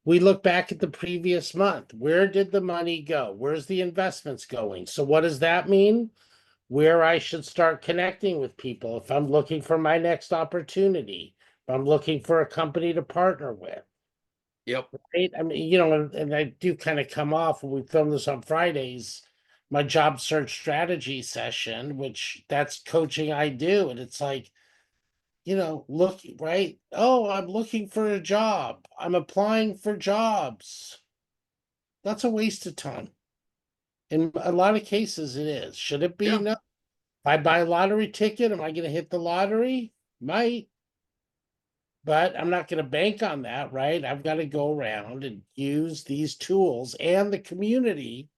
We look back at the previous month. Where did the money go? Where's the investments going? So what does that mean? Where I should start connecting with people if I'm looking for my next opportunity, if I'm looking for a company to partner with. Yep. Right? I mean, and I do kind of come off when we film this on Fridays, my job search strategy session, which that's coaching I do. And it's like, look, right? Oh, I'm looking for a job. I'm applying for jobs. That's a waste of time. In a lot of cases, it is. Should it be? Yeah. No. If I buy a lottery ticket, am I going to hit the lottery? Might, but I'm not going to bank on that, right? I've got to go around and use these tools and the community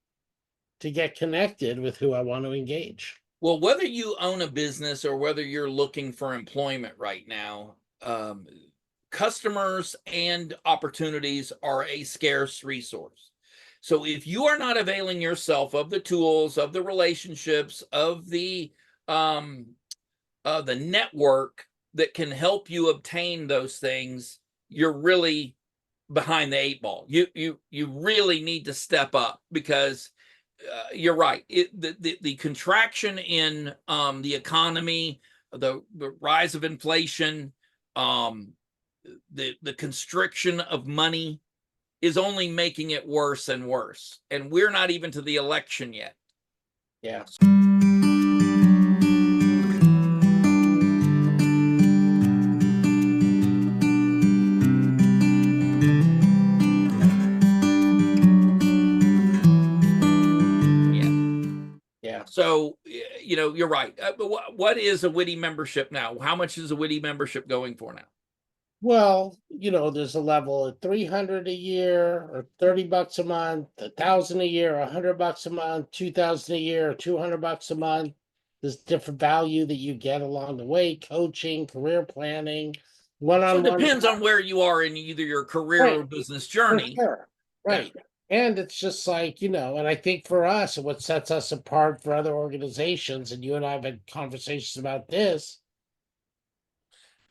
to get connected with who I want to engage. Well, whether you own a business or whether you're looking for employment right now, customers and opportunities are a scarce resource. So if you are not availing yourself of the tools, of the relationships, of the network that can help you obtain those things, you're really behind the eight ball. You really need to step up, because you're right. The contraction in the economy, the rise of inflation, um, the constriction of money is only making it worse and worse. And we're not even to the election yet. Yeah. Yeah. So, you're right. But what is a Witty membership now? How much is a Witty membership going for now? Well, there's a level of 300 a year or 30 bucks a month, 1,000 a year, 100 bucks a month, 2,000 a year, or 200 bucks a month. There's different value that you get along the way, coaching, career planning, So it one-on-one. depends on where you are in either your career or Right. business For journey. sure. Right. And it's just like, and I think for us, what sets us apart for other organizations, and you and I have had conversations about this,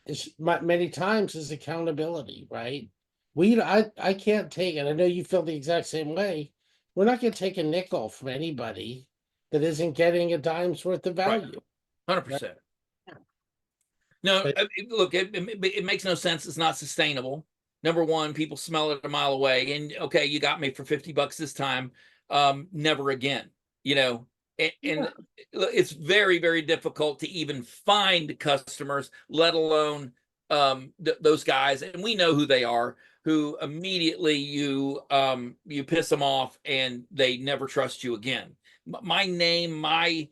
is many times is accountability, right? I can't take it. I know you feel the exact same way. We're not going to take a nickel from anybody that isn't getting a dime's worth of Right. value. 100%. No, But look, it makes no sense. It's not sustainable. Number one, people smell it a mile away. And okay, you got me for 50 bucks this time. Never again, and it's very, very difficult to even find customers, let alone those guys. And we know who they are, who immediately you piss them off and they never trust you again. My name, my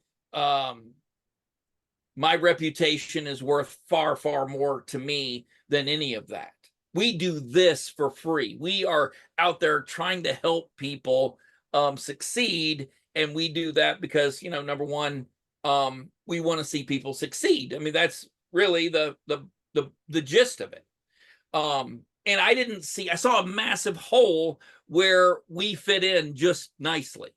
reputation is worth far, far more to me than any of that. We do this for free. We are out there trying to help people succeed. And we do that because, number one, we want to see people succeed. I mean, that's really the gist of it. And I saw a massive hole where we fit in just nicely.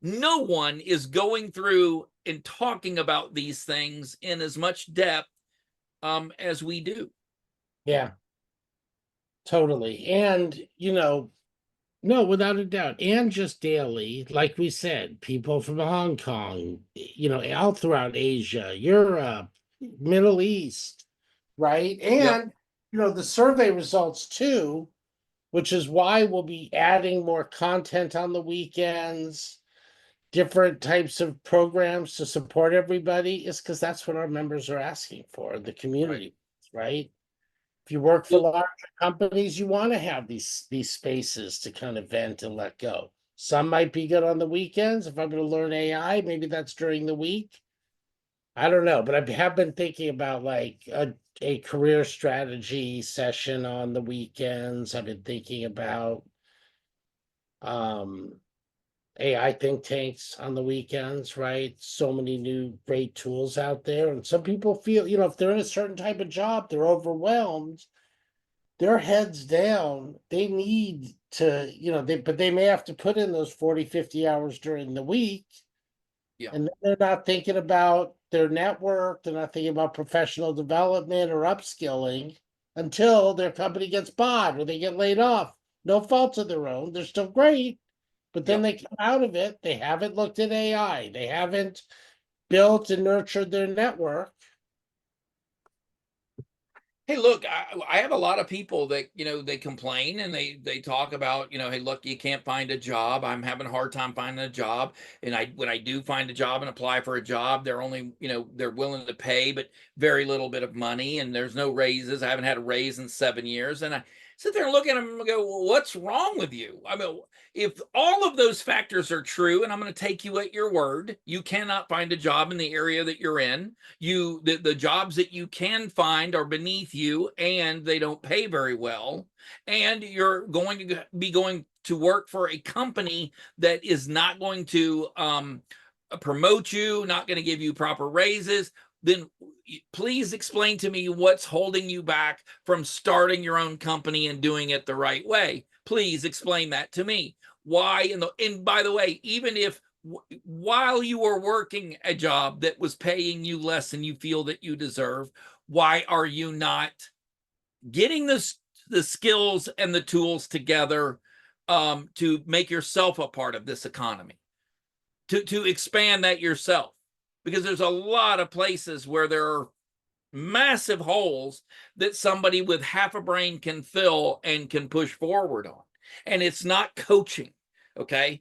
No one is going through and talking about these things in as much depth as we do. yeah, totally. And, no, without a doubt. And just daily, like we said, people from Hong Kong, all throughout Asia, Europe, Middle East, right? Yep. And, the survey results too, which is why we'll be adding more content on the weekends, different types of programs to support everybody, is because that's what our members are asking for, the community, right? If you work for larger companies, you want to have these spaces to kind of vent and let go. Some might be good on the weekends. If I'm going to learn AI, maybe that's during the week. I don't know, but I have been thinking about like a career strategy session on the weekends. I've been thinking about um AI think tanks on the weekends, right? So many new great tools out there. And some people feel, if they're in a certain type of job, they're overwhelmed, their heads down. They need to, but they may have to put in those 40, 50 hours during the week. Yeah. And they're not thinking about their network, they're not thinking about professional development or upskilling until their company gets bought or they get laid off. No fault of their own. They're still great, but then Yep. they come out of it. They haven't looked at AI. They haven't built and nurtured their network. Hey, look, I have a lot of people that, they complain and they talk about, hey, look, you can't find a job. I'm having a hard time finding a job. And when I do find a job and apply for a job, they're only, they're willing to pay, but very little bit of money. And there's no raises. I haven't had a raise in 7 years. And I sit there and look at them and go, well, what's wrong with you? I mean, if all of those factors are true, and I'm going to take you at your word, you cannot find a job in the area that you're in. The jobs that you can find are beneath you and they don't pay very well, and you're going to be going to work for a company that is not going to promote you, not going to give you proper raises, then please explain to me what's holding you back from starting your own company and doing it the right way. Please explain that to me. Why? And by the way, even if while you were working a job that was paying you less than you feel that you deserve, why are you not getting the skills and the tools together to make yourself a part of this economy, to expand that yourself? Because there's a lot of places where there are massive holes that somebody with half a brain can fill and can push forward on. And it's not coaching, okay?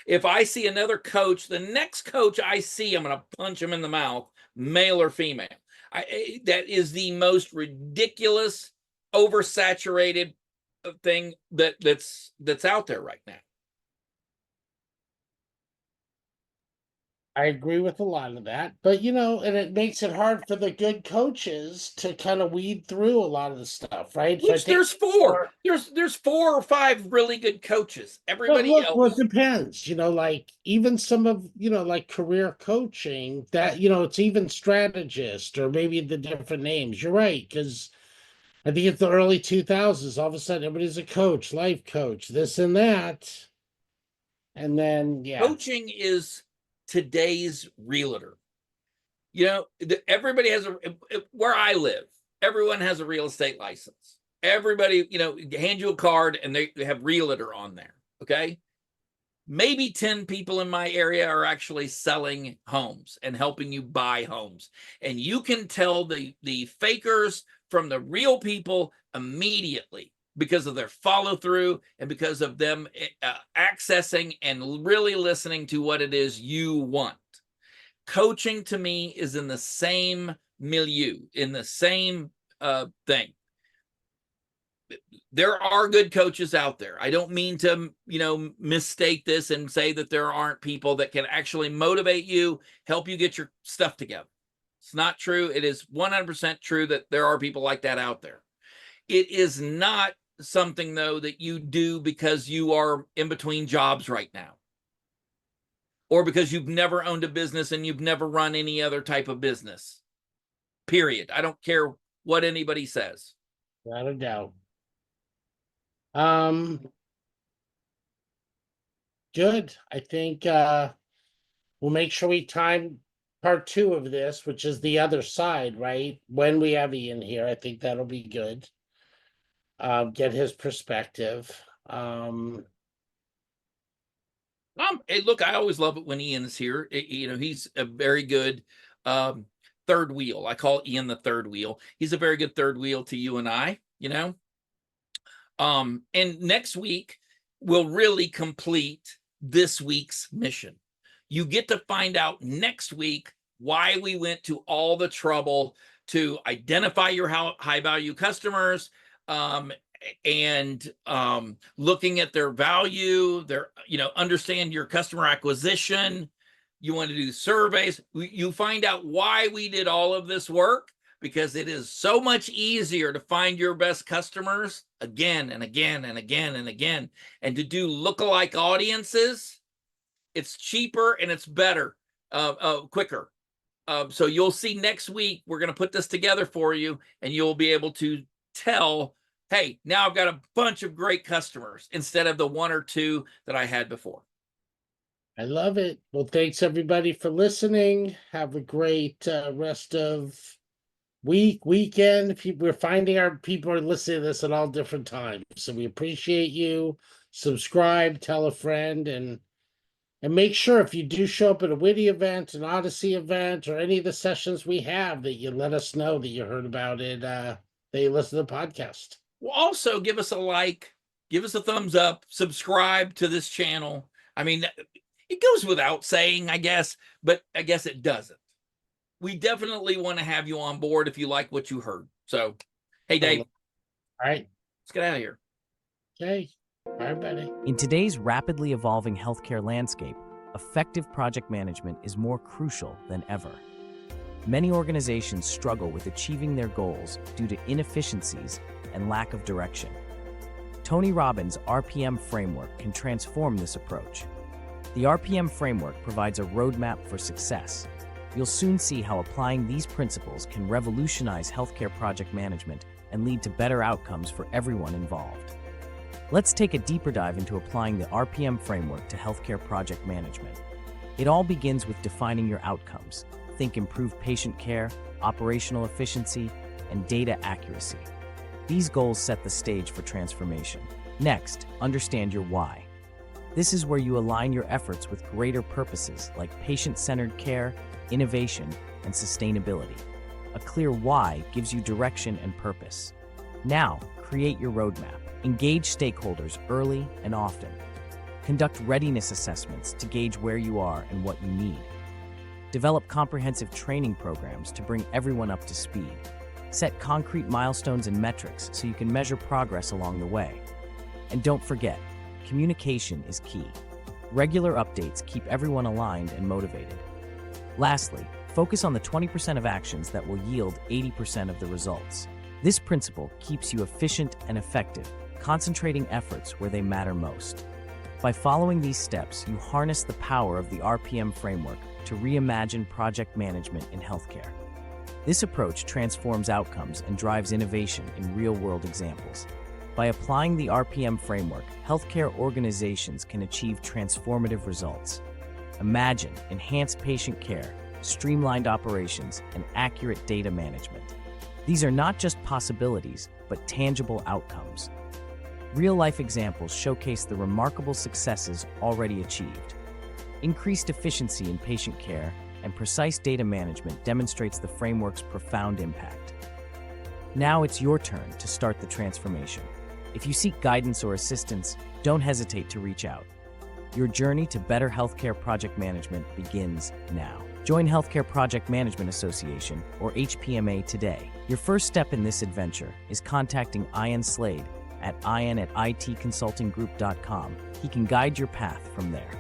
If I see another coach, the next coach I see, I'm going to punch him in the mouth, male or female. That is the most ridiculous, oversaturated thing that's out there right now. I agree with a lot of that, but and it makes it hard for the good coaches to kind of weed through a lot of the stuff, right? So I Which think there's four. There's 4 or 5 really good coaches. Everybody well, else. it depends, like even some of, like career coaching that, it's even strategist or maybe the different names. You're right, because I think it's the early 2000s, all of a sudden everybody's a coach, life coach, this and that. And then, yeah. Coaching is today's realtor. Everybody has where I live, everyone has a real estate license. Everybody, hand you a card and they have realtor on there. Okay. Maybe 10 people in my area are actually selling homes and helping you buy homes. And you can tell the fakers from the real people immediately because of their follow through and because of them accessing and really listening to what it is you want. Coaching to me is in the same milieu, in the same thing. There are good coaches out there. I don't mean to, mistake this and say that there aren't people that can actually motivate you, help you get your stuff together. It's not true. It is 100% true that there are people like that out there. It is not something, though, that you do because you are in between jobs right now, or because you've never owned a business and you've never run any other type of business, period. I don't care what anybody says. Without a doubt. Good. I think we'll make sure we time part 2 of this, which is the other side, right? When we have Ian here, I think that'll be good. Get his perspective. Hey, look, I always love it when Ian is here. He's a very good third wheel. I call Ian the third wheel. He's a very good third wheel to you and I, and next week we'll really complete this week's mission. You get to find out next week why we went to all the trouble to identify your high value customers, and looking at their value, understand your customer acquisition. You want to do surveys. You find out why we did all of this work, because it is so much easier to find your best customers again and again and again and again, and to do lookalike audiences. It's cheaper and it's better, quicker. So you'll see next week, we're going to put this together for you, and you'll be able to tell, hey, now I've got a bunch of great customers instead of the 1 or 2 that I had before. I love it. Well, thanks everybody for listening. Have a great rest of weekend. We're finding our people are listening to this at all different times, so we appreciate you. Subscribe, tell a friend, and make sure if you do show up at a Witty event, an Odyssey event, or any of the sessions we have, that you let us know that you heard about it, that you listen to the podcast. Well, also give us a like, give us a thumbs up, subscribe to this channel. I mean, it goes without saying, I guess, but I guess it doesn't. We definitely want to have you on board if you like what you heard. So, hey, Dave. All right. Let's get out of here. Okay. Bye, buddy. In today's rapidly evolving healthcare landscape, effective project management is more crucial than ever. Many organizations struggle with achieving their goals due to inefficiencies and lack of direction. Tony Robbins' RPM framework can transform this approach. The RPM framework provides a roadmap for success. You'll soon see how applying these principles can revolutionize healthcare project management and lead to better outcomes for everyone involved. Let's take a deeper dive into applying the RPM framework to healthcare project management. It all begins with defining your outcomes. Think improved patient care, operational efficiency, and data accuracy. These goals set the stage for transformation. Next, understand your why. This is where you align your efforts with greater purposes like patient-centered care, innovation, and sustainability. A clear why gives you direction and purpose. Now, create your roadmap. Engage stakeholders early and often. Conduct readiness assessments to gauge where you are and what you need. Develop comprehensive training programs to bring everyone up to speed. Set concrete milestones and metrics so you can measure progress along the way. And don't forget, communication is key. Regular updates keep everyone aligned and motivated. Lastly, focus on the 20% of actions that will yield 80% of the results. This principle keeps you efficient and effective, concentrating efforts where they matter most. By following these steps, you harness the power of the RPM framework to reimagine project management in healthcare. This approach transforms outcomes and drives innovation in real-world examples. By applying the RPM framework, healthcare organizations can achieve transformative results. Imagine enhanced patient care, streamlined operations, and accurate data management. These are not just possibilities, but tangible outcomes. Real-life examples showcase the remarkable successes already achieved. Increased efficiency in patient care and precise data management demonstrates the framework's profound impact. Now it's your turn to start the transformation. If you seek guidance or assistance, don't hesitate to reach out. Your journey to better healthcare project management begins now. Join Healthcare Project Management Association, or HPMA, today. Your first step in this adventure is contacting Ian Slade at ian@itconsultinggroup.com. He can guide your path from there.